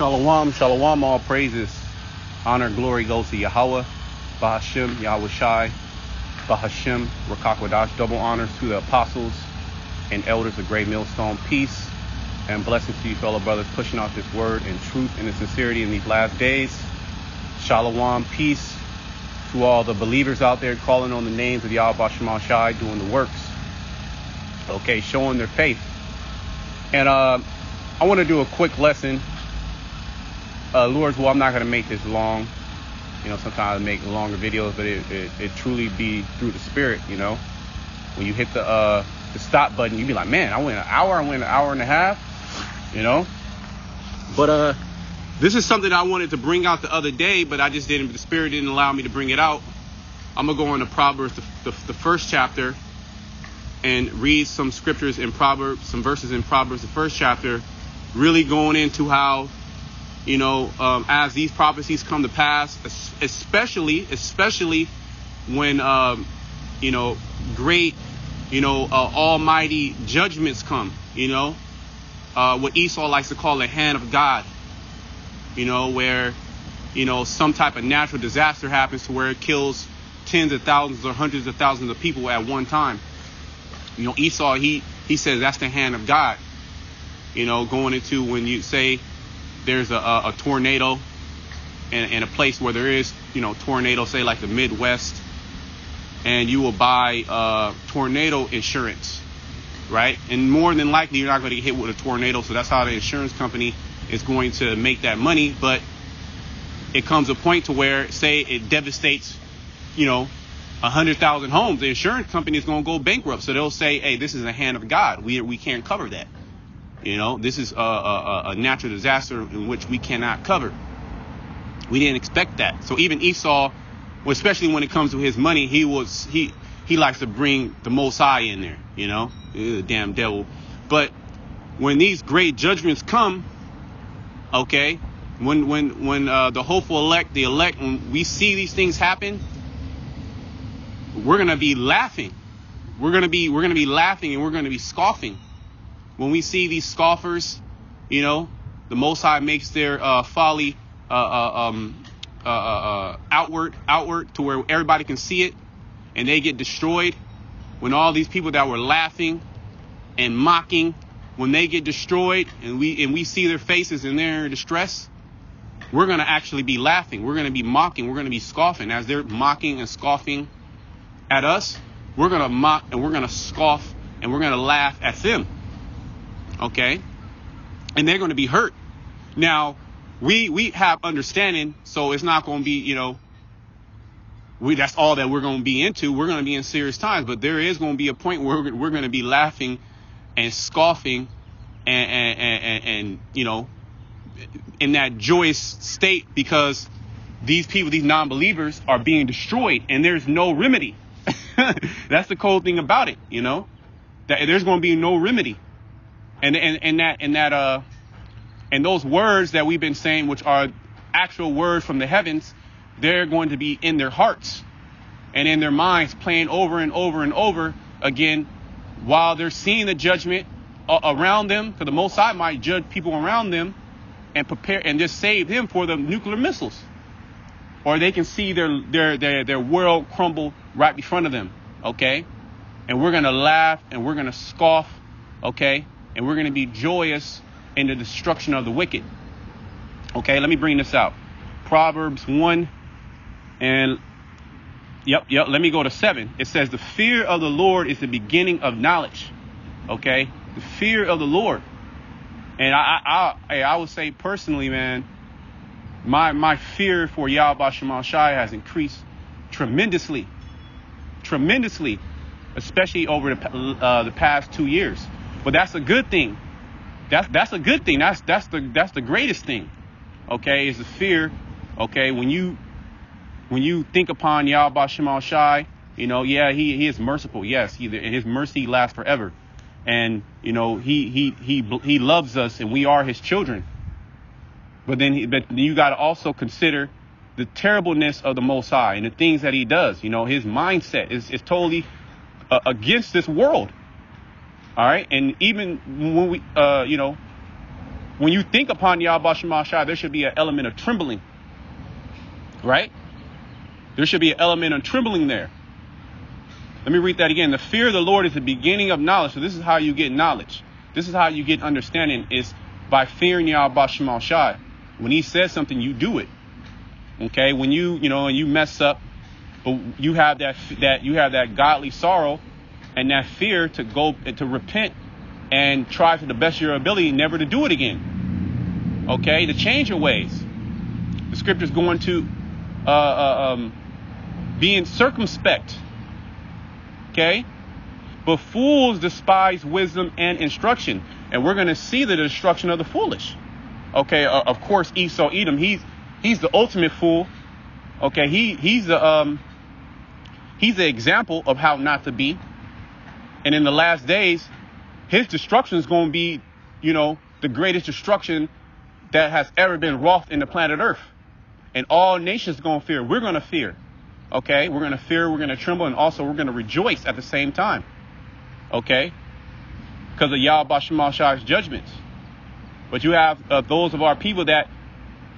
Shalom, shalom, all praises, honor, glory goes to Yahweh, Bahashem, Yahweh Shai, Bahashem, Rakakwadash, double honors to the apostles and elders of Great Millstone, peace and blessings to you fellow brothers pushing out this word in truth and in sincerity in these last days. Shalom, peace to all the believers out there calling on the names of Yahweh Shema Shai, doing the works, okay, showing their faith. And I want to do a quick lesson. Lord's will, I'm not going to make this long. You know, sometimes I make longer videos, but it truly be through the Spirit, you know. When you hit the stop button, you be like, man, I went an hour and a half, you know. But this is something I wanted to bring out the other day, but I just didn't, the Spirit didn't allow me to bring it out. I'm going to go into Proverbs, the first chapter, and read some scriptures in Proverbs, some verses in Proverbs, the first chapter, really going into how, you know, as these prophecies come to pass, especially when, you know, great, you know, almighty judgments come, you know, what Esau likes to call the hand of God, you know, where, you know, some type of natural disaster happens to where it kills tens of thousands or hundreds of thousands of people at one time. You know, Esau, he says that's the hand of God, you know, going into when you say there's a tornado in a place where there is, you know, tornado, say like the Midwest, and you will buy tornado insurance, right? And more than likely, you're not going to get hit with a tornado. So that's how the insurance company is going to make that money. But it comes a point to where, say, it devastates, you know, 100,000 homes. The insurance company is going to go bankrupt. So they'll say, hey, this is the hand of God. We can't cover that. You know, this is a natural disaster in which we cannot cover. We didn't expect that. So even Esau, especially when it comes to his money, he likes to bring the Most High in there, you know, the damn devil. But when these great judgments come, okay, when the hopeful elect, when we see these things happen, we're gonna be laughing. We're gonna be laughing and we're gonna be scoffing. When we see these scoffers, you know, the Most High makes their folly outward to where everybody can see it, and they get destroyed. When all these people that were laughing and mocking, when they get destroyed, and we see their faces and they're in distress, we're gonna actually be laughing. We're gonna be mocking. We're gonna be scoffing as they're mocking and scoffing at us. We're gonna mock and we're gonna scoff and we're gonna laugh at them. Okay, and they're going to be hurt. Now, we have understanding, so it's not going to be, you know, that's all that we're going to be into. We're going to be in serious times, but there is going to be a point where we're going to be laughing and scoffing and you know, in that joyous state, because these people, these non-believers, are being destroyed and there's no remedy. That's the cold thing about it, you know, that there's going to be no remedy. And those words that we've been saying, which are actual words from the heavens, they're going to be in their hearts and in their minds, playing over and over and over again while they're seeing the judgment around them, because the Most High might judge people around them and prepare and just save them for the nuclear missiles, or they can see their world crumble right in front of them. Okay, and we're gonna laugh and we're gonna scoff. Okay. And we're going to be joyous in the destruction of the wicked. Okay, let me bring this out. Proverbs 1 and let me go to 7. It says, the fear of the Lord is the beginning of knowledge. Okay, the fear of the Lord. And I would say personally, man, my fear for Yahweh Shema Shai has increased tremendously, especially over the past 2 years. But that's a good thing. That's a good thing. That's the greatest thing. Okay, is the fear. Okay, when you think upon Yahweh Shema Shai, you know, yeah, he is merciful. Yes, his mercy lasts forever, and you know he loves us and we are his children. But then you got to also consider the terribleness of the Most High and the things that he does. You know, his mindset is totally against this world. All right. And even when we, you know, when you think upon Yahweh Shema Shai, there should be an element of trembling, right? There should be an element of trembling there. Let me read that again. The fear of the Lord is the beginning of knowledge. So this is how you get knowledge. This is how you get understanding, is by fearing Yahweh Shema Shai. When he says something, you do it. Okay, when you mess up, but you have that godly sorrow and that fear to go to repent and try to the best of your ability never to do it again. Okay, to change your ways. The scripture's going to being circumspect. Okay, but fools despise wisdom and instruction, and we're going to see the destruction of the foolish. Okay, of course, Esau, Edom, he's the ultimate fool. Okay, he's the example of how not to be. And in the last days, his destruction is going to be, the greatest destruction that has ever been wrought in the planet Earth. And all nations are going to fear. We're going to fear. Okay, we're going to fear, we're going to tremble, and also we're going to rejoice at the same time. Okay, because of Yahweh Shema Shai's judgments. But you have those of our people that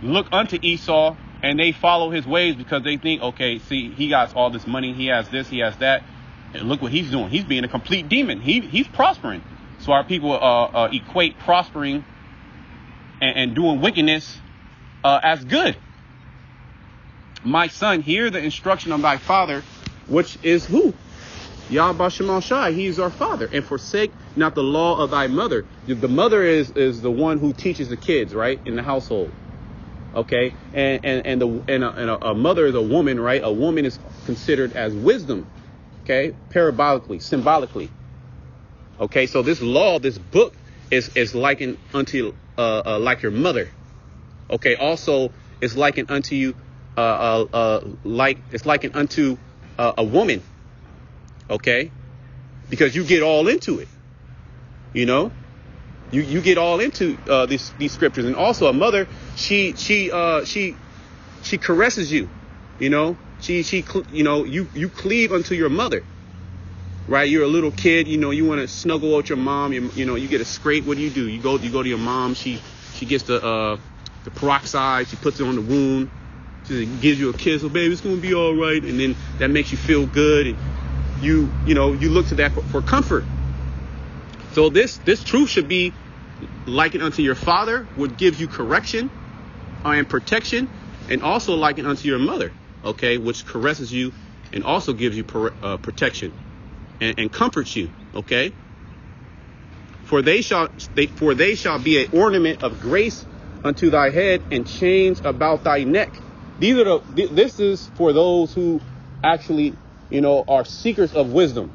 look unto Esau and they follow his ways because they think, okay, see, he got all this money, he has this, he has that, and look what he's doing. He's being a complete demon. He's prospering. So our people equate prospering and doing wickedness as good. My son, hear the instruction of thy father, which is who? Yahweh Shema Shai. He is our father. And forsake not the law of thy mother. The mother is the one who teaches the kids, right, in the household. Okay, and a mother is a woman, right? A woman is considered as wisdom. Okay, parabolically, symbolically. Okay, so this law, this book is likened unto like your mother. Okay, also it's likened unto you. It's likened unto a woman. Okay, because you get all into it. You get all into these scriptures. And also a mother, she caresses you. You cleave unto your mother. Right, you're a little kid. You want to snuggle with your mom. You get a scrape. What do? You go to your mom. She gets the peroxide. She puts it on the wound. She gives you a kiss. Oh, baby, it's gonna be all right. And then that makes you feel good. And you look to that for comfort. So this truth should be likened unto your father, would give you correction and protection, and also likened unto your mother. Okay, which caresses you and also gives you protection. And comforts you, okay? For they shall be an ornament of grace unto thy head and chains about thy neck. This is for those who actually, are seekers of wisdom,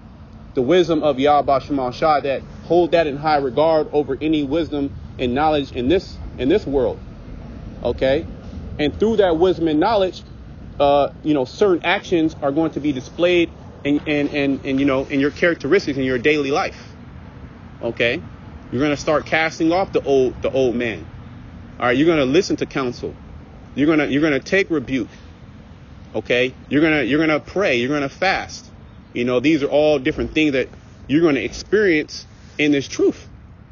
the wisdom of Yahweh Shema Shai, that hold that in high regard over any wisdom and knowledge in this world, okay? And through that wisdom and knowledge, certain actions are going to be displayed and in your characteristics in your daily life. Okay, you're going to start casting off the old man. All right, you're going to listen to counsel. You're going to take rebuke. Okay, you're going to pray. You're going to fast. These are all different things that you're going to experience in this truth.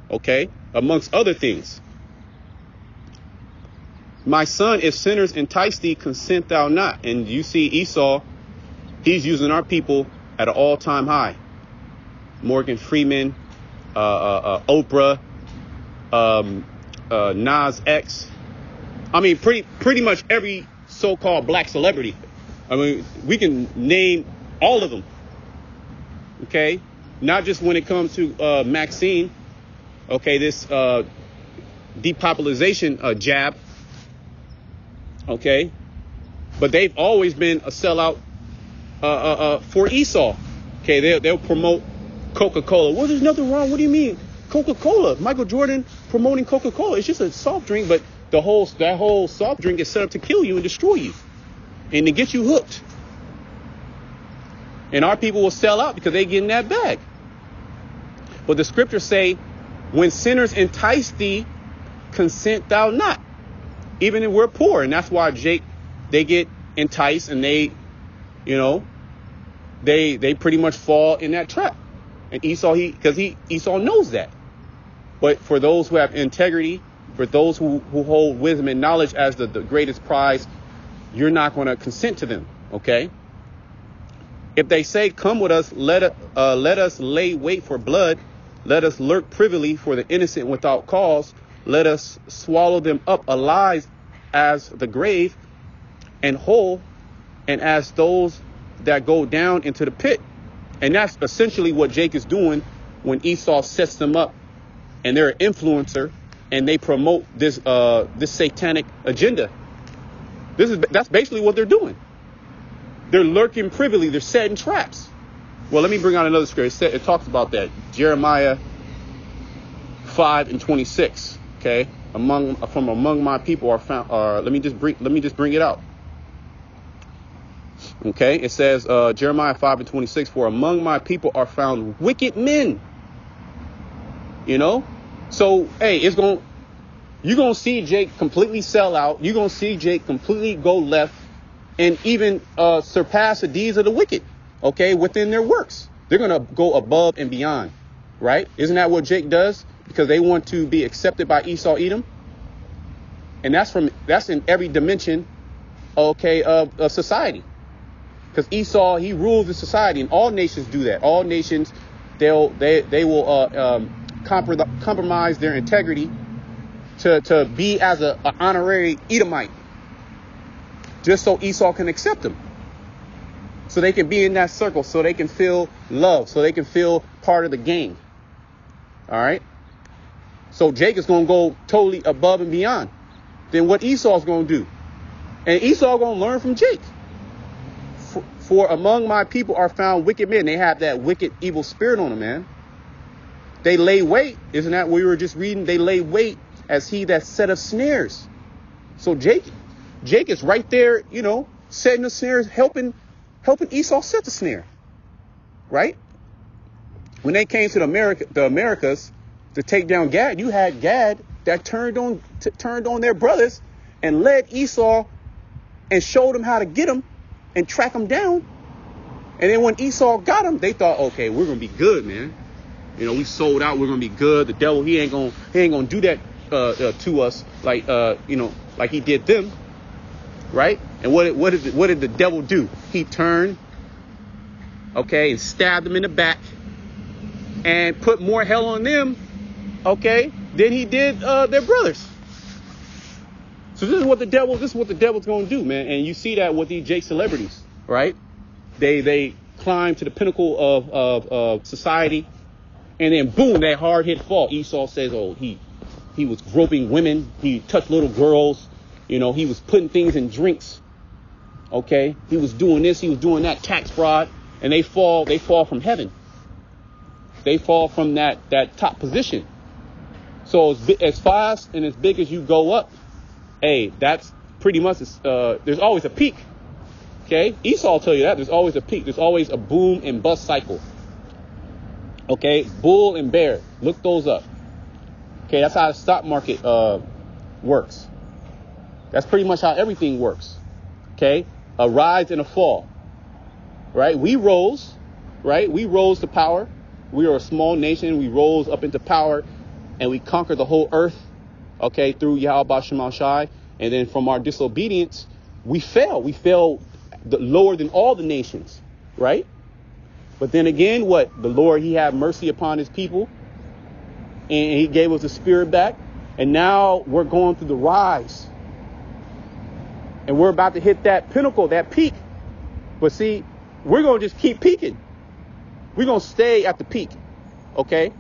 Okay, amongst other things. My son, if sinners entice thee, consent thou not. And you see Esau. He's using our people at an all-time high. Morgan Freeman, Oprah, Nas X. I mean, pretty much every so-called black celebrity. I mean, we can name all of them. Okay, not just when it comes to Maxine. Okay, this depopulation jab. Okay, but they've always been a sellout. For Esau. Okay, they'll promote Coca-Cola. Well, there's nothing wrong. What do you mean? Coca-Cola. Michael Jordan promoting Coca-Cola. It's just a soft drink, but that whole soft drink is set up to kill you and destroy you and to get you hooked. And our people will sell out because they get in that bag. But the scriptures say, when sinners entice thee, consent thou not. Even if we're poor. And that's why they get enticed and they pretty much fall in that trap. And Esau, Esau knows that. But for those who have integrity, For those who hold wisdom and knowledge as the greatest prize, you're not going to consent to them. Okay. If they say, come with us, let us lay wait for blood. Let us lurk privily for the innocent without cause. Let us swallow them up alive as the grave, and whole, and as those that go down into the pit. And that's essentially what Jake is doing when Esau sets them up, and they're an influencer, and they promote this satanic agenda. That's basically what they're doing. They're lurking privily. They're setting traps. Well, let me bring out another scripture. It talks about that. Jeremiah 5:26. Okay, from among my people are found. Let me just bring it out. Okay, it says Jeremiah 5:26. For among my people are found wicked men. You know, so hey, you're gonna see Jake completely sell out. You're gonna see Jake completely go left, and even surpass the deeds of the wicked. Okay, within their works, they're gonna go above and beyond. Right? Isn't that what Jake does? Because they want to be accepted by Esau, Edom, and that's in every dimension. Okay, of society. Because Esau, he rules the society, and all nations do that. All nations, they will compromise their integrity to be as an honorary Edomite, just so Esau can accept them, so they can be in that circle, so they can feel love, so they can feel part of the gang. All right. So Jake is going to go totally above and beyond than what Esau is going to do, and Esau going to learn from Jake. For among my people are found wicked men. They have that wicked, evil spirit on them, man. They lay wait. Isn't that what we were just reading? They lay wait as he that setteth snares. So Jake is right there, you know, setting the snares, helping Esau set the snare. Right? When they came to the Americas to take down Gad, you had Gad that turned on their brothers and led Esau and showed them how to get them and track them down. And then when Esau got them, they thought, okay, we're going to be good, man. You know, we sold out. We're going to be good. The devil, he ain't going to do that to us like, like he did them. Right. And what did the devil do? He turned, okay, and stabbed them in the back and put more hell on them, okay, than he did their brothers. So this is what the devil's going to do, man. And you see that with these Jake celebrities, right? They climb to the pinnacle of society, and then boom, that hard hit fall. Esau says, oh, he was groping women, he touched little girls, you know, he was putting things in drinks. Okay, he was doing this, he was doing that, tax fraud, and they fall from heaven. They fall from that top position. So as fast and as big as you go up, hey, that's pretty much, there's always a peak. Okay, Esau will tell you that. There's always a peak. There's always a boom and bust cycle. Okay, bull and bear. Look those up. Okay, that's how the stock market works. That's pretty much how everything works. Okay, a rise and a fall. Right? We rose. Right? We rose to power. We are a small nation. We rose up into power, and we conquered the whole earth. Okay, through Yahweh Shema Shai. And then from our disobedience, we fell. We fell lower than all the nations. Right? But then again, what? The Lord, he had mercy upon his people. And he gave us the spirit back. And now we're going through the rise. And we're about to hit that pinnacle, that peak. But see, we're going to just keep peaking. We're going to stay at the peak. Okay?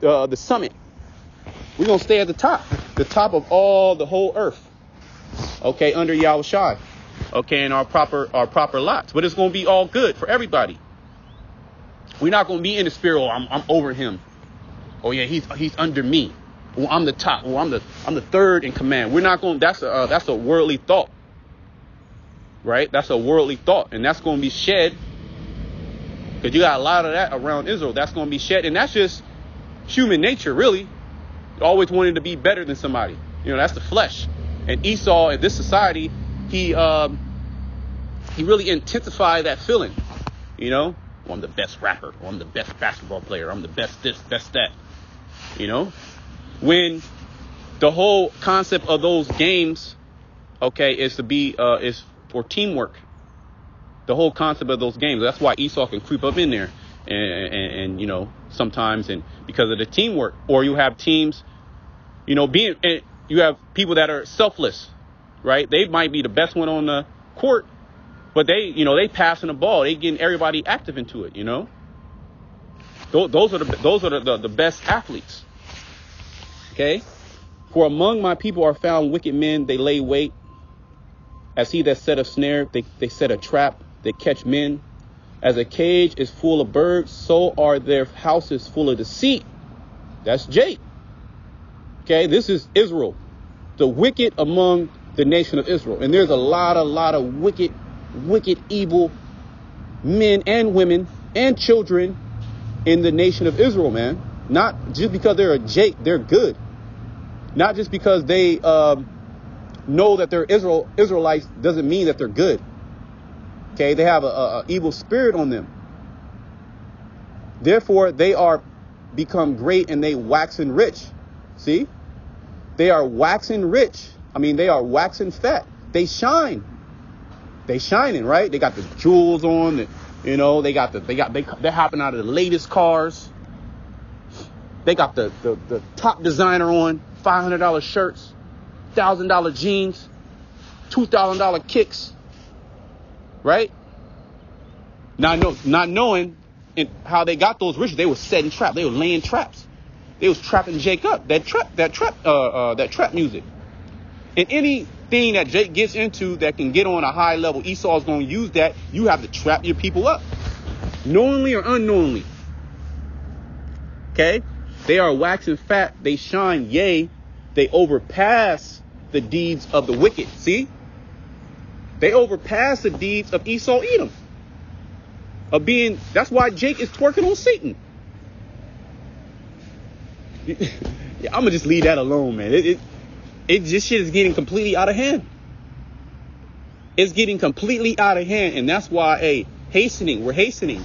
The summit. We're going to stay at the top of the whole earth. Okay, under Yahweh Shai. Okay, in our proper lots. But it's going to be all good for everybody. We're not going to be in the spirit, oh, I'm over him. Oh yeah, he's under me. Well, I'm the top. Well, I'm the third in command. We're not going. That's a worldly thought, right? That's a worldly thought, and that's going to be shed. Because you got a lot of that around Israel. That's going to be shed, and that's just human nature, really. Always wanting to be better than somebody. You know, that's the flesh. And Esau in this society, he really intensified that feeling. You know, well, I'm the best rapper. Or I'm the best basketball player. I'm the best this, best that. You know, when The whole concept of those games, okay, is for teamwork. The whole concept of those games. That's why Esau can creep up in there and sometimes, and because of the teamwork. Or you have teams, you have people that are selfless, right? They might be the best one on the court, but they passing the ball. They getting everybody active into it, Those are the best athletes. Okay? For among my people are found wicked men, they lay wait. As he that set a snare, they set a trap, they catch men. As a cage is full of birds, so are their houses full of deceit. That's Jake. Okay, this is Israel, the wicked among the nation of Israel. And there's a lot of wicked, evil men and women and children in the nation of Israel, man. Not just because they're a Jake, they're good. Not just because they know that they're Israelites doesn't mean that they're good. Okay, they have a evil spirit on them. Therefore, they are become great and they waxen rich. See? They are waxing rich. I mean, they are waxing fat. They shine. They shining, right? They got the jewels on. They're hopping out of the latest cars. They got the top designer on, $500 shirts, $1,000 jeans, $2,000 kicks, right? Not knowing how they got those riches. They were setting traps. They were laying traps. They was trapping Jake up. That trap music. And anything that Jake gets into that can get on a high level, Esau's going to use that. You have to trap your people up, knowingly or unknowingly. Okay? They are waxing fat. They shine. Yea, they overpass the deeds of the wicked. See? They overpass the deeds of Esau, Edom. That's why Jake is twerking on Satan. Yeah, I'm gonna just leave that alone, man. This shit is getting completely out of hand. It's getting completely out of hand, and that's why, we're hastening.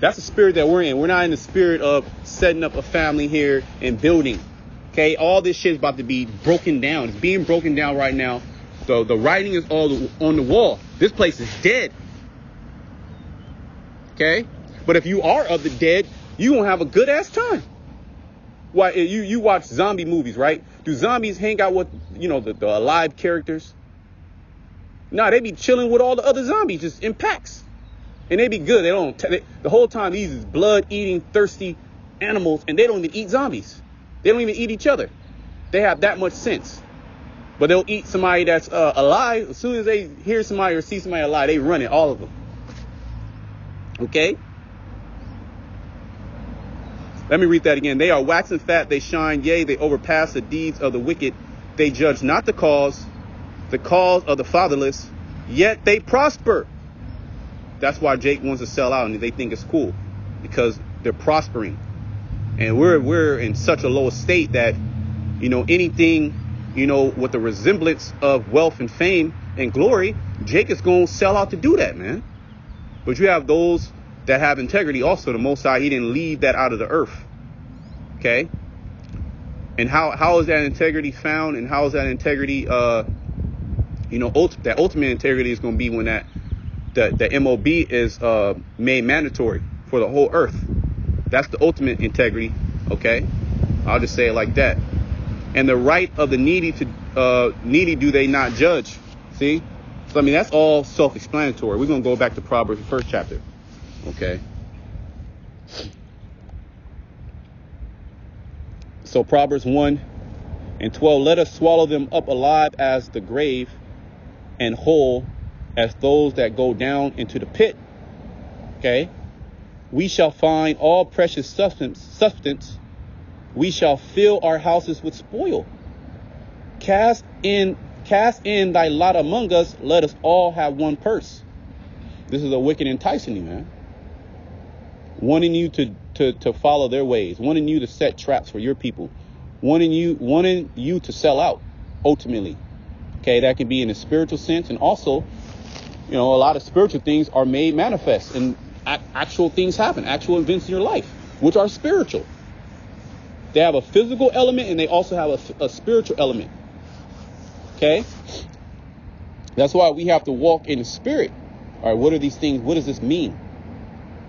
That's the spirit that we're in. We're not in the spirit of setting up a family here and building. Okay, all this shit is about to be broken down. It's being broken down right now. So the writing is all on the wall. This place is dead. Okay, but if you are of the dead, you gonna have a good ass time. Why you watch zombie movies, right? Do zombies hang out with the alive characters? Nah, they be chilling with all the other zombies just in packs, and they be good. The whole time these is blood eating thirsty animals, and they don't even eat zombies. They don't even eat each other. They have that much sense. But they'll eat somebody that's alive. As soon as they hear somebody or see somebody alive, they run it, all of them. Okay? Let me read that again. They are waxing fat, they shine, yea, they overpass the deeds of the wicked. They judge not the cause of the fatherless, yet they prosper. That's why Jake wants to sell out, and they think it's cool, because they're prospering. And we're in such a low state that, anything, with the resemblance of wealth and fame and glory, Jake is going to sell out to do that, man. But you have those that have integrity also. The Most High, he didn't leave that out of the earth. Okay? And how is that integrity found? And how is that integrity, that ultimate integrity is going to be when the MOB is made mandatory for the whole earth. That's the ultimate integrity. Okay? I'll just say it like that. And the right of the needy do they not judge? See? So, that's all self-explanatory. We're going to go back to Proverbs, the first chapter. Okay. So Proverbs 1:12, let us swallow them up alive as the grave, and whole as those that go down into the pit. Okay. We shall find all precious substance. We shall fill our houses with spoil. Cast in thy lot among us. Let us all have one purse. This is a wicked enticing you, man. Wanting you to follow their ways, wanting you to set traps for your people, wanting you to sell out ultimately. Okay, that can be in a spiritual sense, and also, a lot of spiritual things are made manifest, and actual things happen, actual events in your life, which are spiritual. They have a physical element and they also have a spiritual element. Okay? That's why we have to walk in the spirit. All right, what are these things? What does this mean?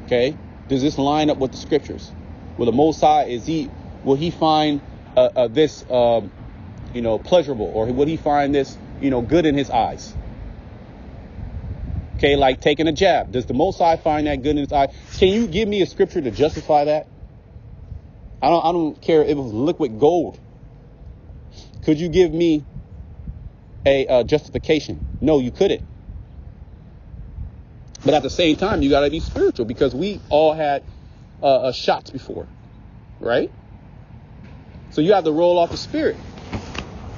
Okay? Does this line up with the scriptures? Will the Most High, will he find this, pleasurable? Or will he find this, good in his eyes? Okay, like taking a jab. Does the Most High find that good in his eyes? Can you give me a scripture to justify that? I don't care if it was liquid gold. Could you give me a justification? No, you couldn't. But at the same time, you got to be spiritual, because we all had shots before, right? So you have to roll off the spirit.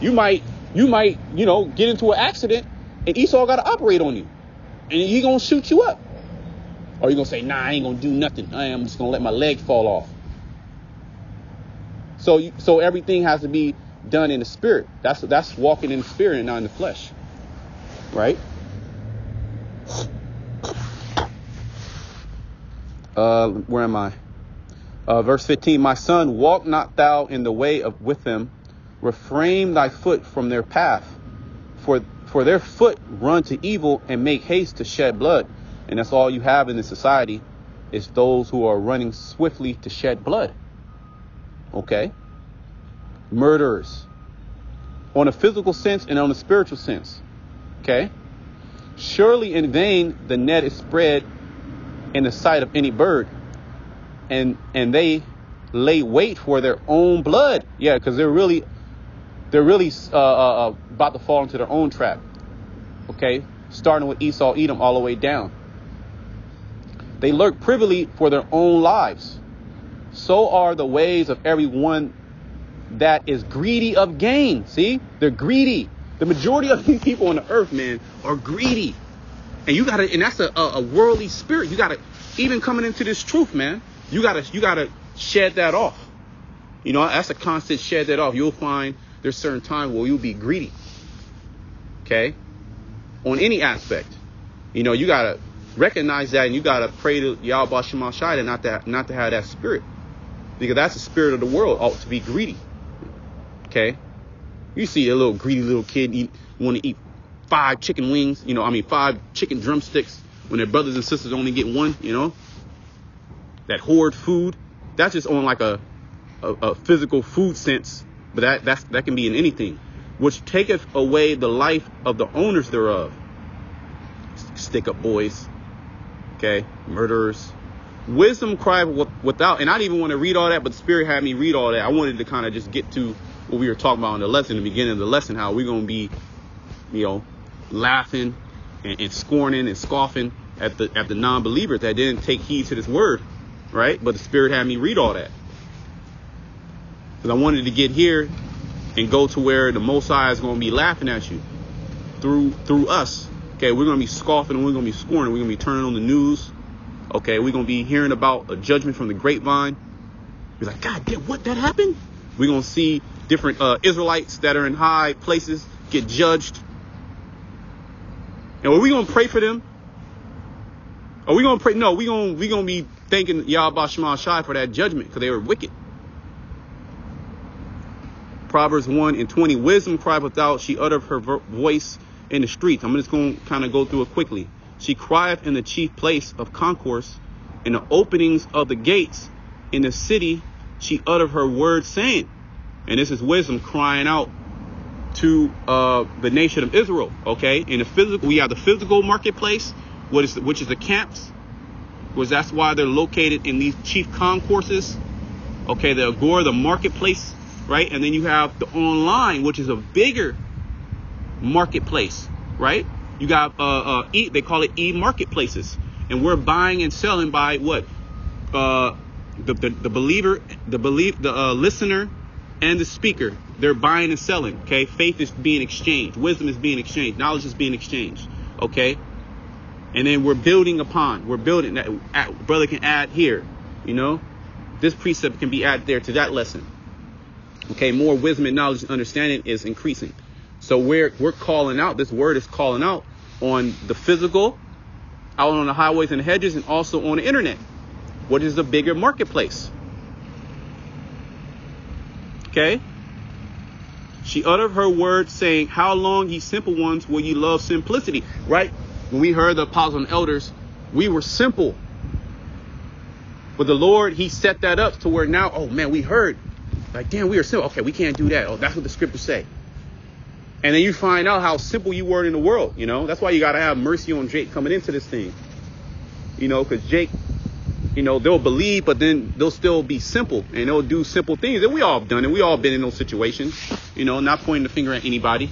You might, get into an accident and Esau got to operate on you, and he gonna shoot you up, or you gonna say, nah, I ain't gonna do nothing. I'm just gonna let my leg fall off. So everything has to be done in the spirit. That's walking in the spirit and not in the flesh, right? Where am I? Verse 15, my son, walk not thou in the way with them, refrain thy foot from their path, for their foot run to evil and make haste to shed blood. And that's all you have in this society, is those who are running swiftly to shed blood. Okay? Murderers. On a physical sense and on a spiritual sense. Okay? Surely in vain the net is spread in the sight of any bird, and they lay wait for their own blood. Yeah, because they're really about to fall into their own trap. Okay, starting with Esau, Edom, all the way down. They lurk privily for their own lives. So are the ways of everyone that is greedy of gain. See, they're greedy. The majority of these people on the earth, man, are greedy. And that's a worldly spirit. You gotta, even coming into this truth, man, you gotta shed that off. That's a constant shed that off. You'll find there's certain times where you'll be greedy. Okay? On any aspect. You gotta recognize that, and you gotta pray to Yahweh Shema Shai not to have that spirit. Because that's the spirit of the world, ought to be greedy. Okay? You see a little greedy little kid want to eat 5 chicken wings, 5 chicken drumsticks, when their brothers and sisters only get one, that hoard food. That's just on like a physical food sense, but that can be in anything, which taketh away the life of the owners thereof. Stick up boys, okay, murderers. Wisdom cry without, and I didn't even want to read all that, but the Spirit had me read all that. I wanted to kind of just get to what we were talking about in the lesson, the beginning of the lesson, how we're going to be, laughing and scorning and scoffing at the non-believers that didn't take heed to this word, right? But the Spirit had me read all that, because I wanted to get here and go to where the Most High is going to be laughing at you through us. Okay, we're going to be scoffing and we're going to be scorning. We're going to be turning on the news. Okay, we're going to be hearing about a judgment from the grapevine. We're like, God damn, what, that happened? We're going to see different Israelites that are in high places get judged. And are we going to pray for them? Are we going to pray? No, we're going to be thanking Yahweh Shema Shai for that judgment, because they were wicked. Proverbs 1:20, wisdom cried without, she uttered her voice in the streets. I'm just going to kind of go through it quickly. She crieth in the chief place of concourse, in the openings of the gates, in the city, she uttered her word saying. And this is wisdom crying out to the nation of Israel. Okay, in the physical, we have the physical marketplace, which is the camps, because that's why they're located in these chief concourses. Okay, the agora, the marketplace, right? And then you have the online, which is a bigger marketplace, right? You got they call it e-marketplaces, and we're buying and selling by what? The believer, the listener, and the speaker. They're buying and selling. Okay, faith is being exchanged, wisdom is being exchanged, knowledge is being exchanged. Okay, and then we're building upon. We're building that. Brother can add here. This precept can be added there to that lesson. Okay, more wisdom and knowledge and understanding is increasing. So we're calling out. This word is calling out on the physical, out on the highways and hedges, and also on the internet. What is the bigger marketplace? Okay. She uttered her words, saying, how long, ye simple ones, will ye love simplicity? Right? When we heard the apostles and elders, we were simple. But the Lord, he set that up to where now, oh man, we heard. Like, damn, we are simple. Okay, we can't do that. Oh, that's what the scriptures say. And then you find out how simple you were in the world, you know. That's why you got to have mercy on Jake coming into this thing. You know, because Jake, you know, they'll believe, but then they'll still be simple. And they'll do simple things. And we all have done it. We all been in those situations. You know, not pointing the finger at anybody.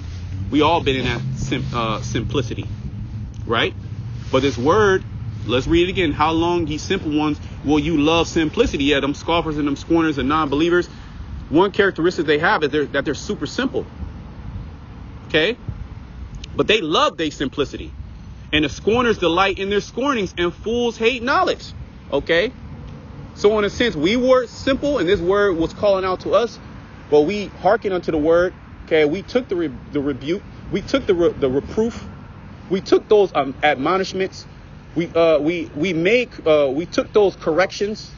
We all been in that simplicity. Right? But this word, let's read it again. How long, ye simple ones, will you love simplicity? Yeah, them scoffers and them scorners and non-believers. One characteristic they have is that they're super simple. Okay? But they love their simplicity. And the scorners delight in their scornings, and fools hate knowledge. Okay? So in a sense, we were simple, and this word was calling out to us, but we hearken unto the word. Okay? We took the rebuke. We took the reproof. We took those admonishments. We took those corrections.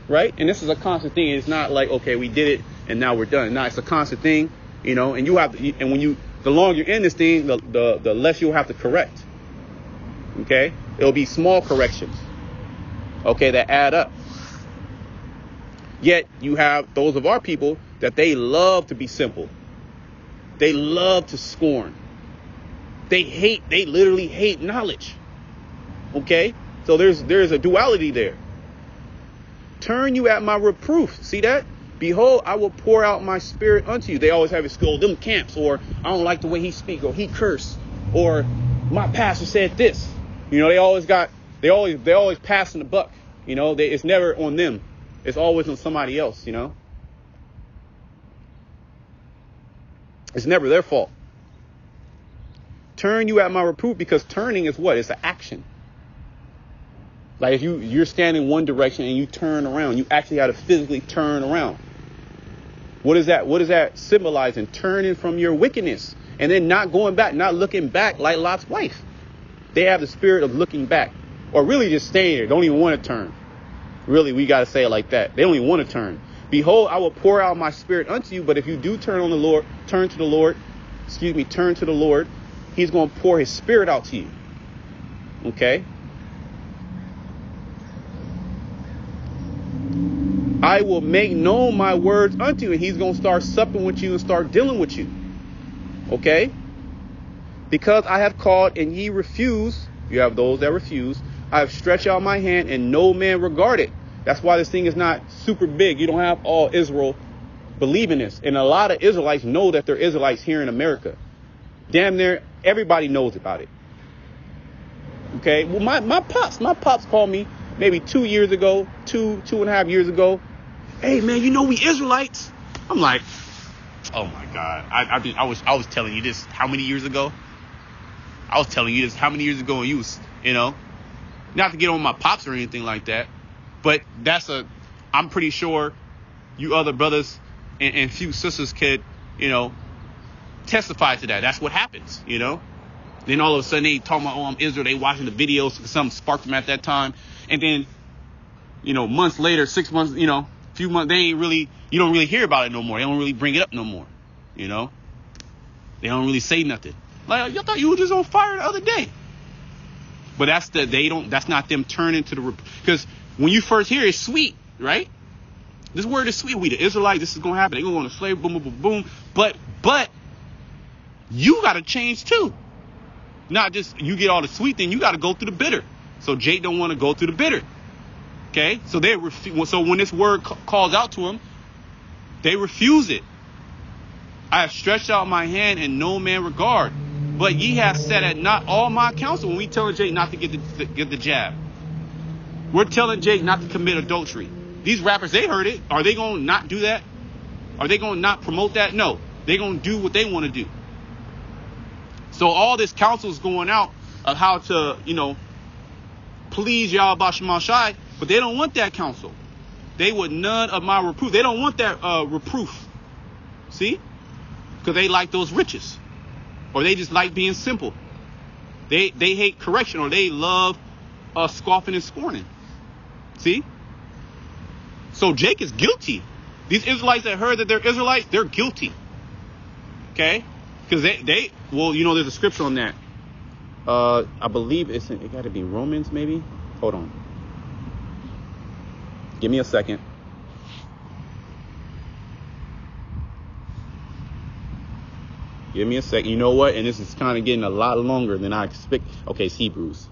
Right? And this is a constant thing. It's not like, okay, we did it and now we're done. No, it's a constant thing, you know, and you have to, and when you, the longer you're in this thing, the less you'll have to correct. Okay? It'll be small corrections. Okay, that add up. Yet you have those of our people that they love to be simple. They love to scorn. They literally hate knowledge. Okay? So there's a duality there. Turn you at my reproof. See that? Behold, I will pour out my spirit unto you. They always have it school, them camps, or I don't like the way he speak, or he cursed, or my pastor said this. You know, they always passing the buck. You know, it's never on them. It's always on somebody else, you know. It's never their fault. Turn you at my reproof, because turning is what? It's an action. Like if you're standing one direction and you turn around, you actually have to physically turn around. What is that? What is that symbolizing? Turning from your wickedness and then not going back, not looking back like Lot's wife. They have the spirit of looking back, or really just staying there. Don't even want to turn. Really, we got to say it like that. They don't even want to turn. Behold, I will pour out my spirit unto you. But if you do turn to the Lord, he's going to pour his spirit out to you. Okay. I will make known my words unto you. And he's going to start supping with you and start dealing with you. Okay? Because I have called and ye refuse. You have those that refuse. I have stretched out my hand and no man regarded. That's why this thing is not super big. You don't have all Israel believing this. And a lot of Israelites know that they're Israelites here in America. Damn near everybody knows about it. Okay? Well, my pops called me maybe 2 years ago, two and a half years ago. Hey man, you know we Israelites. I'm like, oh my God. I was telling you this how many years ago? I was telling you this how many years ago, and you was, you know, not to get on my pops or anything like that, but I'm pretty sure you other brothers and few sisters could, you know, testify to that. That's what happens, you know. Then all of a sudden they talking about, oh, I'm Israel. They watching the videos. Something sparked them at that time. And then, you know, months later, 6 months, you know, few months, you don't really hear about it no more. They don't really bring it up no more. You know, they don't really say nothing. Like, I thought you were just on fire the other day. But that's not them turning to because when you first hear it, it's sweet, right? This word is sweet. We the Israelites, this is going to happen. They're going to go into slavery, boom, boom, boom, boom. But you got to change too. Not just you get all the sweet thing, you got to go through the bitter. So Jake don't want to go through the bitter. Okay? So so when this word calls out to them, they refuse it. I have stretched out my hand and no man regard. But ye have set at not all my counsel. When we telling Jake not to get the jab. We're telling Jake not to commit adultery. These rappers, they heard it. Are they going to not do that? Are they going to not promote that? No. They're going to do what they want to do. So all this counsel is going out of how to, you know, please Yahweh Shema Shai, but they don't want that counsel. They would none of my reproof. They don't want that reproof. See? Because they like those riches. Or they just like being simple. They hate correction, or they love scoffing and scorning. See? So Jake is guilty. These Israelites that heard that they're Israelites, they're guilty. Okay? Because well, you know, there's a scripture on that. I believe it got to be Romans, maybe. Hold on. Give me a second. Give me a second. You know what? And this is kind of getting a lot longer than I expect. Okay, it's Hebrews.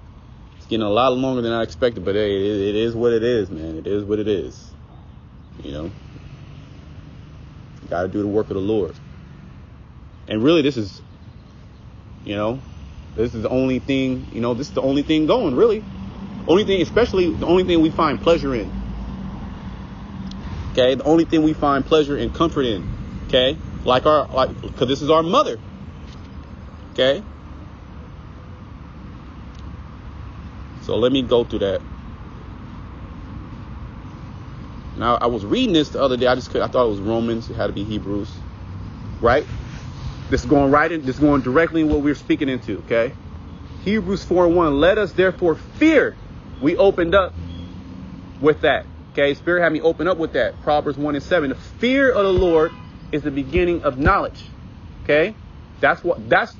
It's getting a lot longer than I expected, but hey, it is what it is, man. It is what it is. You know? You got to do the work of the Lord. And really, this is, you know, this is the only thing, you know, this is the only thing going, really. Only thing, especially the only thing we find pleasure in. Okay? The only thing we find pleasure and comfort in. Okay? Because this is our mother. Okay? So let me go through that. Now, I was reading this the other day. I thought it was Romans. It had to be Hebrews. Right? This is going directly in what we're speaking into. Okay? Hebrews 4:1. Let us therefore fear. We opened up with that. Okay? Spirit had me open up with that. Proverbs 1:7. The fear of the Lord is the beginning of knowledge. Okay? That's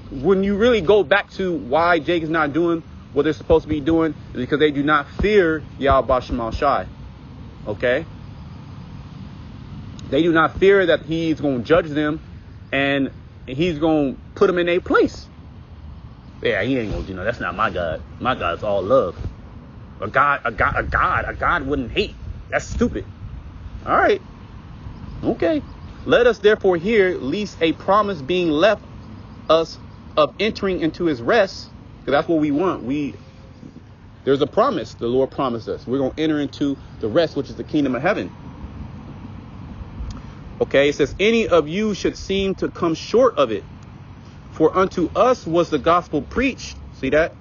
when you really go back to why Jake is not doing what they're supposed to be doing, is because they do not fear Yahweh Shemal Shai. Okay? They do not fear that he's going to judge them and he's going to put them in their place. Yeah, he ain't going to do no. That's not my God. My God's all love. A God wouldn't hate. That's stupid. All right. Okay. Let us therefore hear, lest a promise being left us of entering into his rest, because that's what we want. There's a promise the Lord promised us. We're going to enter into the rest, which is the kingdom of heaven. Okay, it says, any of you should seem to come short of it. For unto us was the gospel preached, see that?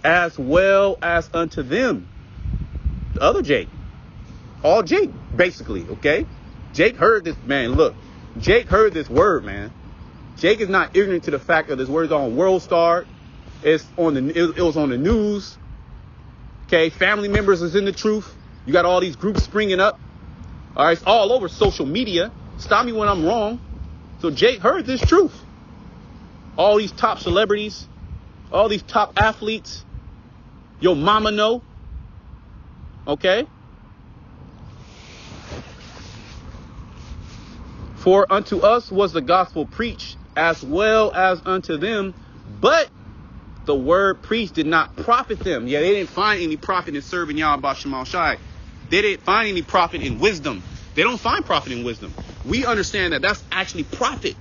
As well as unto them. The other Jake. All Jake, basically, okay? Jake heard this, man, look. Jake heard this word, man. Jake is not ignorant to the fact that this word is on World Star. It was on the news. Okay, family members is in the truth. You got all these groups springing up. All right, it's all over social media. Stop me when I'm wrong. So Jake heard this truth. All these top celebrities, all these top athletes. Your mama know. Okay? For unto us was the gospel preached, as well as unto them, but the word preached did not profit them. Yeah, they didn't find any profit in serving Yahweh Shemal Shai. They didn't find any profit in wisdom. They don't find profit in wisdom. We understand that that's actually profit.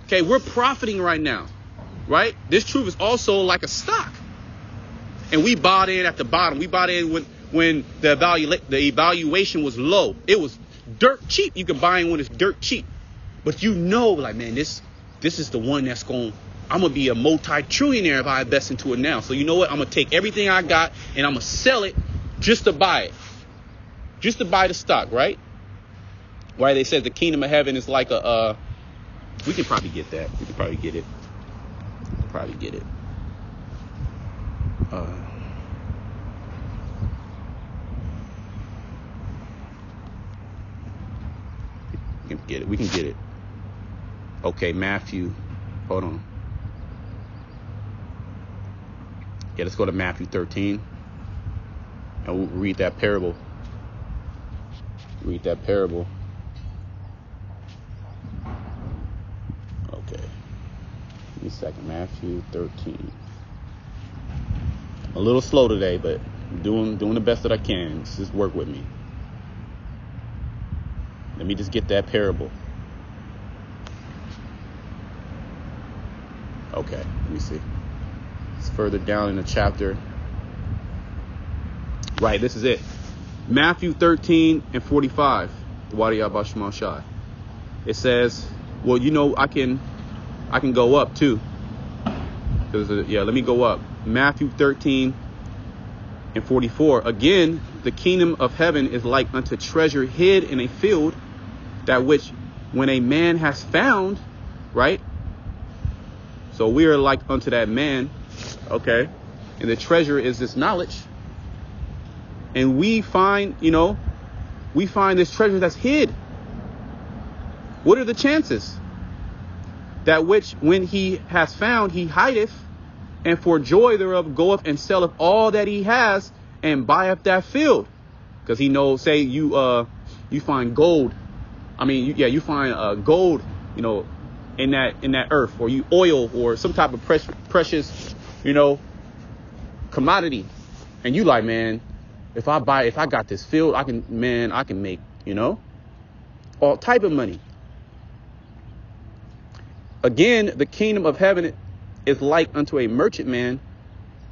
Okay, we're profiting right now, right? This truth is also like a stock. And we bought in at the bottom. We bought in when the evaluation was low. It was dirt cheap. You can buy in when it's dirt cheap. But you know, like, man, this is the one that's I'm going to be a multi-trillionaire if I invest into it now. So you know what? I'm going to take everything I got and I'm going to sell it just to buy it. Just to buy the stock, right? Why they said the kingdom of heaven is like we can probably get that. We can probably get it. We can get it. Okay, Matthew. Hold on. Yeah, let's go to Matthew 13. And we'll read that parable. Okay. Give me a second. Matthew 13. A little slow today, but doing the best that I can. Just work with me. Let me just get that parable. Okay, let me see. It's further down in the chapter. Right, this is it. Matthew 13 and 45. Yahweh Shemal Shai. It says, well, you know, I can go up too. Let me go up. Matthew 13 and 44. Again, the kingdom of heaven is like unto treasure hid in a field, that which when a man has found, right? So we are like unto that man, okay? And the treasure is this knowledge. And we find this treasure that's hid. What are the chances? That which when he has found, he hideth, and for joy thereof goeth and selleth all that he has, and buyeth that field. Because he knows, say you find gold. I mean, you find gold, in that earth, or you oil or some type of precious, commodity. And you like, man, if I got this field, I can make, all type of money. Again, the kingdom of heaven is like unto a merchant man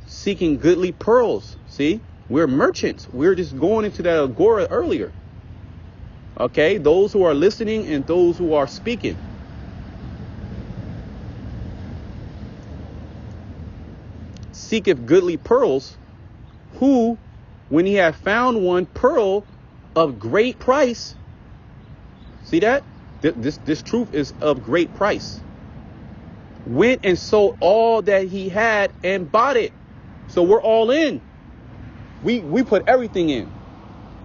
seeking goodly pearls. See, we're merchants. We're just going into that agora earlier. Okay, those who are listening and those who are speaking. Seeketh goodly pearls, who, when he hath found one pearl of great price, see that? This truth is of great price, went and sold all that he had and bought it. So we're all in. We put everything in,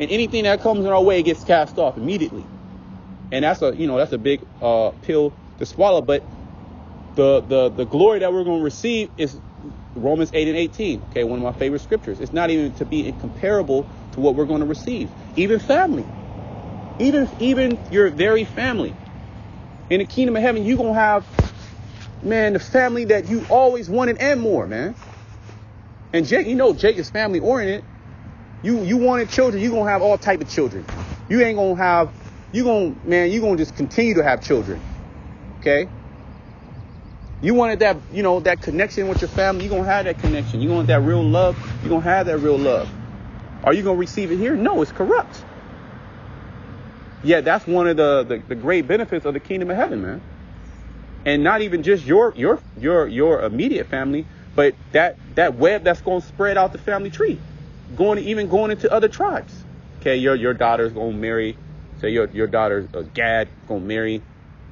and anything that comes in our way gets cast off immediately. And that's a big pill to swallow. But the glory that we're going to receive is Romans 8:18. Okay, one of my favorite scriptures. It's not even to be comparable to what we're going to receive. Even family, even your very family. In the kingdom of heaven, you're going to have, man, the family that you always wanted and more, man. And Jake is family oriented. You wanted children, you're going to have all type of children. You ain't going to have, you're going to just continue to have children. Okay? You wanted that, that connection with your family, you're going to have that connection. You want that real love, you're going to have that real love. Are you going to receive it here? No, it's corrupt. Yeah, that's one of the great benefits of the kingdom of heaven, man. And not even just your immediate family, but that web that's going to spread out the family tree, going into other tribes. Okay, your daughter's going to marry, say your daughter Gad going to marry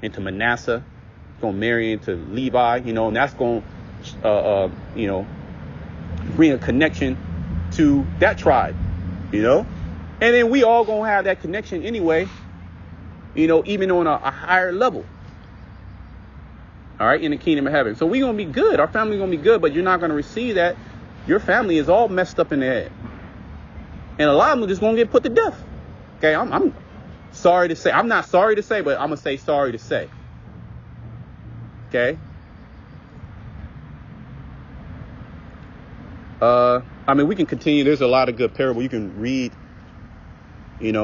into Manasseh, going to marry into Levi, and that's going to bring a connection to that tribe, and then we all going to have that connection anyway, even on a higher level. All right, in the kingdom of heaven. So we're going to be good. Our family's going to be good, but you're not going to receive that. Your family is all messed up in the head. And a lot of them are just going to get put to death. Okay, I'm sorry to say. I'm not sorry to say, but I'm going to say sorry to say. Okay. We can continue. There's a lot of good parable you can read, and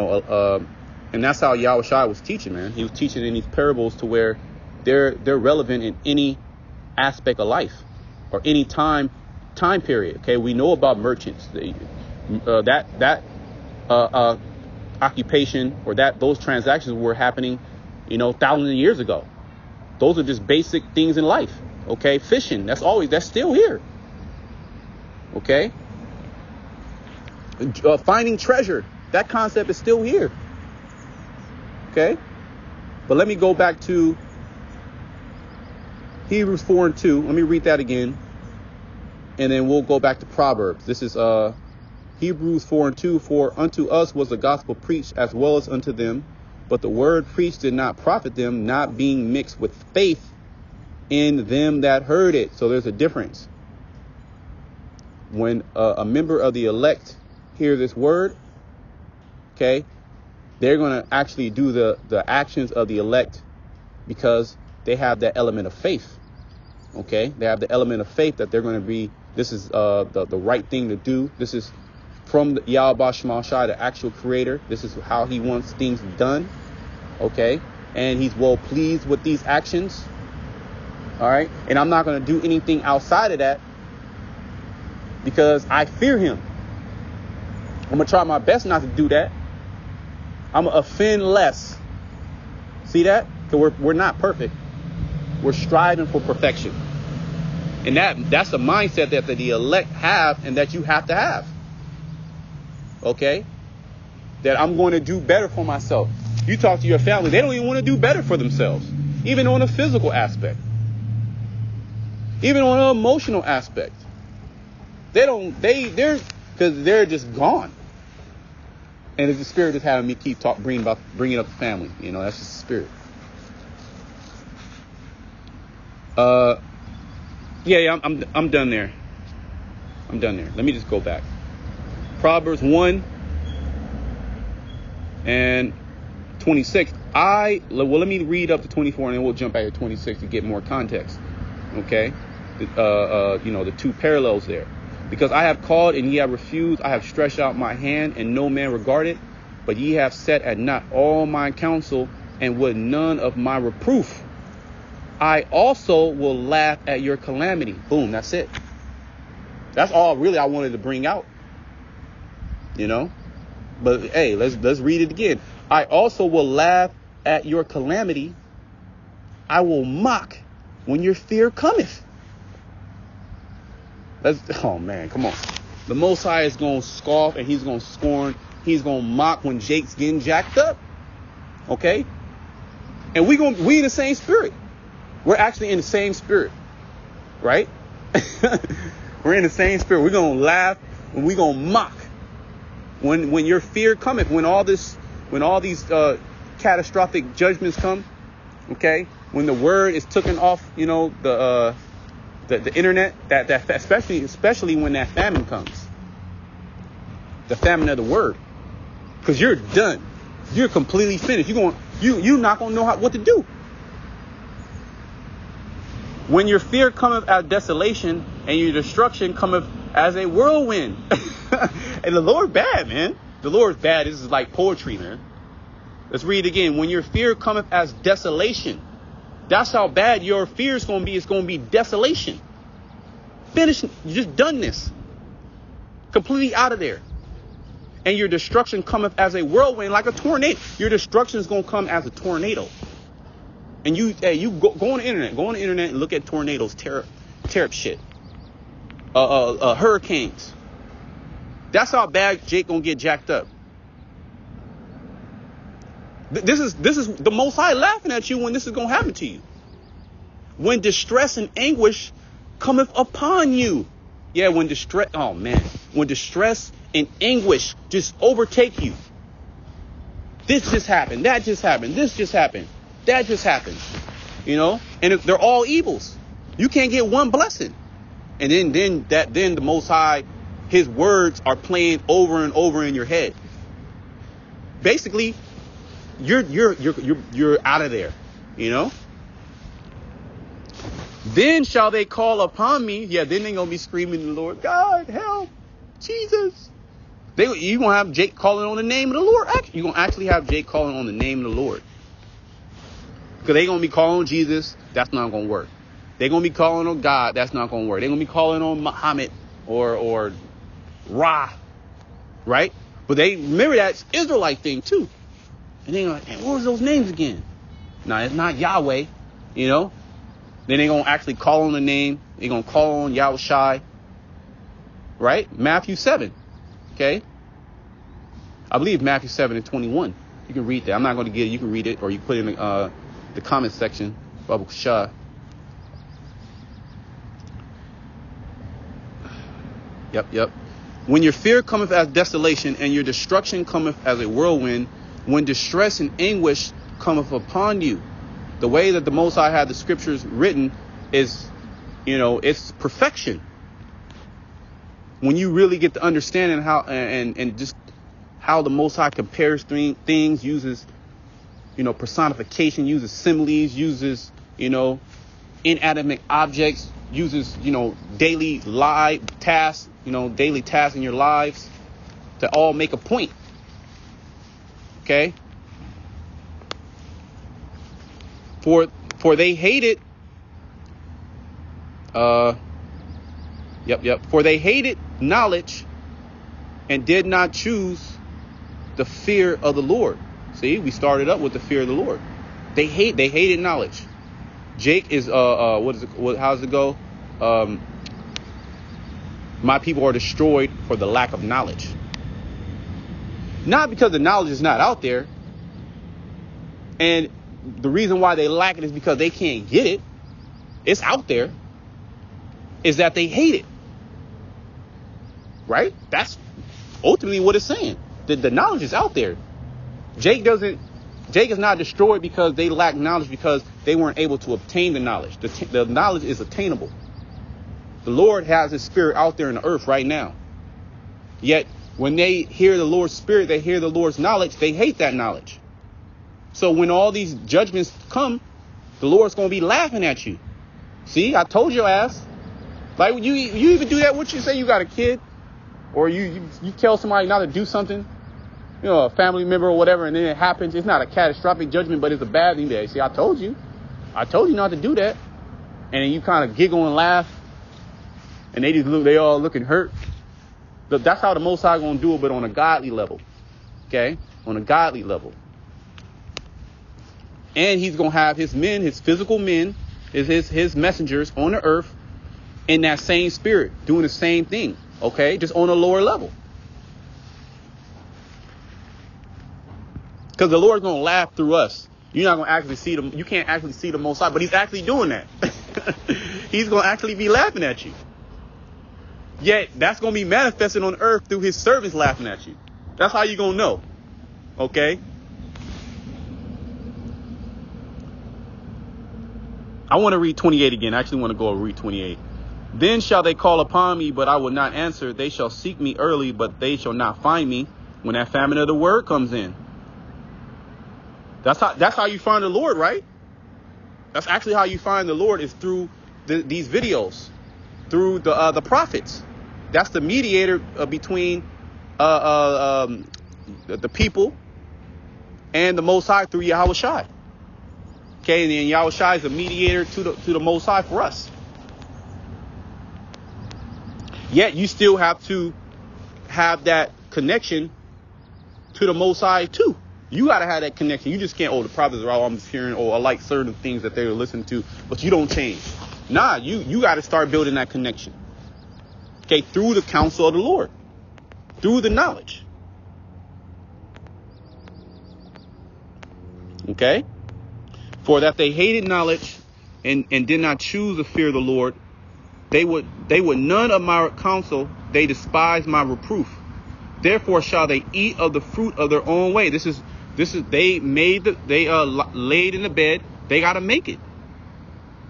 that's how Yahushua was teaching, man. He was teaching in these parables to where they're relevant in any aspect of life or any time period. Okay, we know about merchants. That occupation or those transactions were happening, thousands of years ago. Those are just basic things in life. Okay, fishing. That's still here. Okay, finding treasure. That concept is still here. Okay, but let me go back to Hebrews 4:2. Let me read that again, and then we'll go back to Proverbs. This is Hebrews 4:2. For unto us was the gospel preached as well as unto them, but the word preached did not profit them, not being mixed with faith in them that heard it. So there's a difference. When a member of the elect hear this word, okay, they're going to actually do the actions of the elect because they have that element of faith. Okay, they have the element of faith that they're going to be, this is the right thing to do. This is from Yahweh Shema Shai, the actual creator. This is how he wants things done. Okay, and he's well pleased with these actions. All right, and I'm not going to do anything outside of that because I fear him. I'm going to try my best not to do that. I'm going to offend less. See that? Because we're not perfect. We're striving for perfection. And that's a mindset that the elect have and that you have to have. Okay? That I'm going to do better for myself. You talk to your family, they don't even want to do better for themselves. Even on a physical aspect. Even on an emotional aspect. They're just gone. And it's the spirit that's having me keep bringing up the family. That's just the spirit. Yeah, I'm done there. I'm done there. Let me just go back. Proverbs 1 and 26. Let me read up to 24 and then we'll jump back to 26 to get more context. Okay. The two parallels there. Because I have called and ye have refused. I have stretched out my hand and no man regarded. But ye have set at naught all my counsel and would none of my reproof. I also will laugh at your calamity. Boom. That's it. That's all really I wanted to bring out. But hey, let's read it again. I also will laugh at your calamity. I will mock when your fear cometh. Oh man, come on. The Most High is going to scoff and he's going to scorn. He's going to mock when Jake's getting jacked up. Okay? And we in the same spirit. We're actually in the same spirit. Right? We're in the same spirit. We're going to laugh and we're going to mock when your fear cometh, when all these catastrophic judgments come. Okay? When the word is taken off, the internet, that especially when that famine comes, the famine of the word, because you're done, you're completely finished. You're not gonna know what to do. When your fear cometh as desolation and your destruction cometh as a whirlwind. And the Lord bad, man. The Lord's bad. This is like poetry, man. Let's read it again. When your fear cometh as desolation. That's how bad your fear is going to be. It's going to be desolation. Finished. You just done this. Completely out of there. And your destruction cometh as a whirlwind, like a tornado. Your destruction is going to come as a tornado. And you go on the internet. Go on the internet and look at tornadoes. Tear up shit. Hurricanes. That's how bad Jake going to get jacked up. This is the Most High laughing at you when this is going to happen to you. When distress and anguish cometh upon you. Yeah, when distress and anguish just overtake you. This just happened. That just happened. This just happened. That just happened. And they're all evils. You can't get one blessing. And then the Most High, his words are playing over and over in your head. Basically, you're out of there, Then shall they call upon me. Yeah, then they're gonna be screaming to the Lord, God, help, Jesus. You gonna have Jake calling on the name of the Lord. You're gonna actually have Jake calling on the name of the Lord. Because they're gonna be calling on Jesus. That's not gonna work. They're gonna be calling on God. That's not gonna work. They're gonna be calling on Muhammad or Ra, right? But they remember that Israelite thing too. And they're like, hey, what was those names again? No, it's not Yahweh, Then they're going to actually call on the name. They're going to call on Yahushai. Right? Matthew 7. Okay? I believe Matthew 7 and 21. You can read that. I'm not going to get it. You can read it or you can put it in the comment section. Babu Shah. Yep. When your fear cometh as desolation and your destruction cometh as a whirlwind, when distress and anguish cometh upon you. The way that the Most High had the scriptures written is, it's perfection. When you really get to understanding how and just how the Most High compares things, uses, personification, uses similes, uses, inanimate objects, uses, daily tasks, daily tasks in your lives to all make a point. Okay. For they hated. For they hated knowledge and did not choose the fear of the Lord. See, we started up with the fear of the Lord. They hated knowledge. Jake is how does it go? My people are destroyed for the lack of knowledge. Not because the knowledge is not out there. And the reason why they lack it is because they can't get it. It's out there. Is that they hate it. Right? That's ultimately what it's saying. The knowledge is out there. Jake is not destroyed because they lack knowledge, because they weren't able to obtain the knowledge. The knowledge is attainable. The Lord has his spirit out there in the earth right now. Yet when they hear the Lord's spirit, they hear the Lord's knowledge, they hate that knowledge. So when all these judgments come, the Lord's going to be laughing at you. See, I told your ass. Like you even do that. What you say, you got a kid, or you tell somebody not to do something, a family member or whatever, and then it happens. It's not a catastrophic judgment, but it's a bad thing. They say, I told you not to do that. And then you kind of giggle and laugh, and they all looking hurt. But that's how the Most High going to do it, but on a godly level. Okay? On a godly level. And he's going to have his men, his physical men, his messengers on the earth in that same spirit, doing the same thing. Okay? Just on a lower level. Because the Lord's going to laugh through us. You're not going to actually see them. You can't actually see the Most High, but he's actually doing that. He's going to actually be laughing at you. Yet that's going to be manifested on earth through his servants laughing at you. That's how you're going to know. Okay? I want to read 28 again. I actually want to go and read 28. Then shall they call upon me, but I will not answer. They shall seek me early, but they shall not find me. When that famine of the word comes in. That's how you find the Lord, right? That's actually how you find the Lord, is through these videos, through the prophets. That's the mediator between the people and the Most High through Yahweh Shai. Okay, and then Yahweh Shai is a mediator to the Most High for us. Yet you still have to have that connection to the Most High too. You got to have that connection. You just can't, the prophets are all I'm just hearing, I like certain things that they were listening to, but you don't change. Nah, you got to start building that connection. Okay, through the counsel of the Lord, through the knowledge. Okay? For that they hated knowledge and did not choose the fear of the Lord, they would none of my counsel, they despised my reproof. Therefore shall they eat of the fruit of their own way. This is they laid in the bed. They got to make it.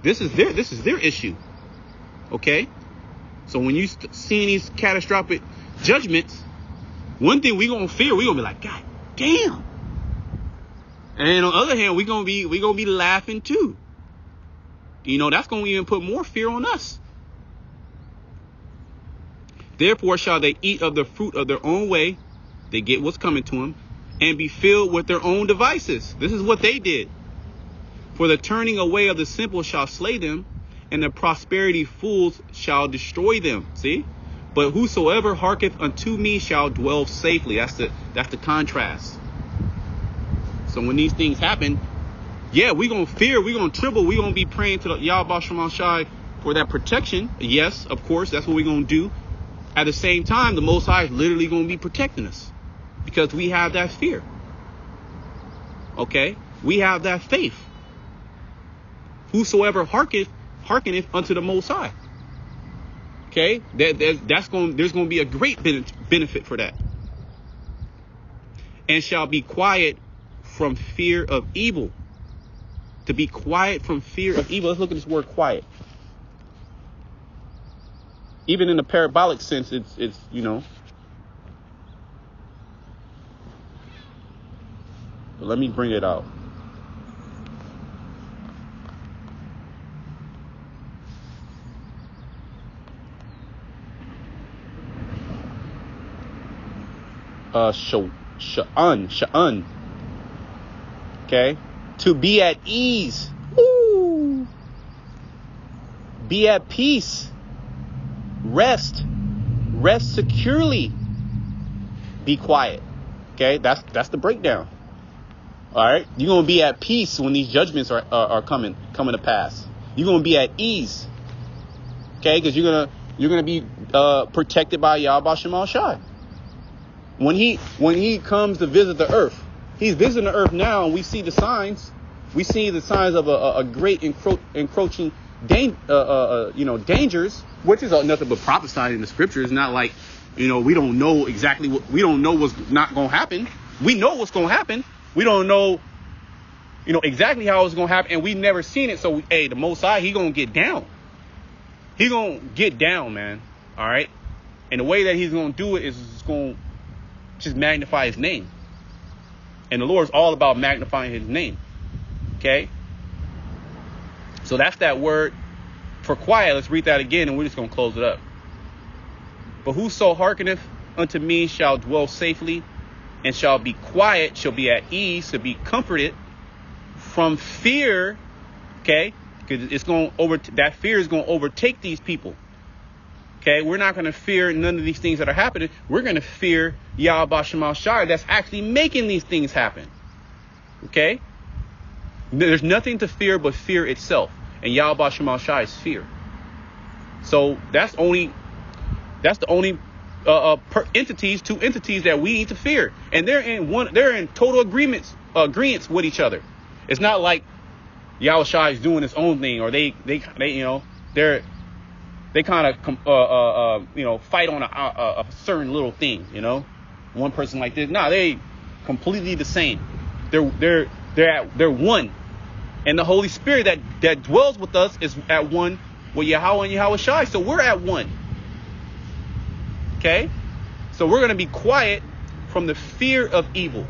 This is their issue. Okay? So when you seeing these catastrophic judgments, one thing we going to fear, we going to be like, God damn. And on the other hand, we going to be laughing too. That's going to even put more fear on us. Therefore shall they eat of the fruit of their own way. They get what's coming to them. And be filled with their own devices. This is what they did. For the turning away of the simple shall slay them, and the prosperity fools shall destroy them. See? But whosoever hearketh unto me shall dwell safely. That's the contrast. So when these things happen, yeah, we're going to fear, we're going to tremble, we're going to be praying to the Yahweh Shema Shai for that protection. Yes, of course, that's what we're going to do. At the same time, the Most High is literally going to be protecting us because we have that fear. Okay? We have that faith. Whosoever hearkeneth unto the Most High. Okay? There's going to be a great benefit for that. And shall be quiet from fear of evil. To be quiet from fear of evil. Let's look at this word quiet. Even in the parabolic sense, it's But let me bring it out. Sha'an. Okay? To be at ease. Woo! Be at peace. Rest securely. Be quiet. Okay, that's the breakdown. All right, you're gonna be at peace when these judgments are coming to pass. You're gonna be at ease. Okay, because you're gonna be protected by Yahweh Shema Shai. When he comes to visit the earth, he's visiting the earth now, and we see the signs. We see the signs of a great encroaching dangers, which is nothing but prophesied in the scripture. It's not like, we don't know exactly we don't know what's not going to happen. We know what's going to happen. We don't know exactly how it's going to happen. And we never seen it. So, the Most High, he going to get down. He going to get down, man. All right. And the way that he's going to do it is going to just magnify his name. And the Lord's all about magnifying his name. Okay. So that's that word for quiet. Let's read that again, and we're just going to close it up. But whoso hearkeneth unto me shall dwell safely, and shall be quiet, shall be at ease, to be comforted from fear. Okay, because that fear is going to overtake these people. Okay, we're not going to fear none of these things that are happening. We're going to fear Yahweh Shemal Shai that's actually making these things happen. Okay, there's nothing to fear but fear itself, and Yahweh Shemal Shai is fear. So that's the only two entities that we need to fear, and they're in total agreements with each other. It's not like Yahweh Shai is doing his own thing, or they kind of fight on a certain little thing. One person like this. No, they completely the same. They're one, and the Holy Spirit that dwells with us is at one with Yahweh and Yahweh Shai. So we're at one. Okay, so we're going to be quiet from the fear of evil.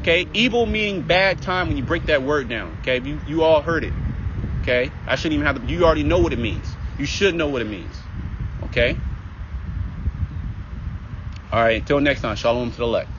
Okay, evil meaning bad time when you break that word down. Okay, you all heard it. Okay, I shouldn't even have to. You already know what it means. You should know what it means. Okay. All right. Until next time. Shalom to the elect.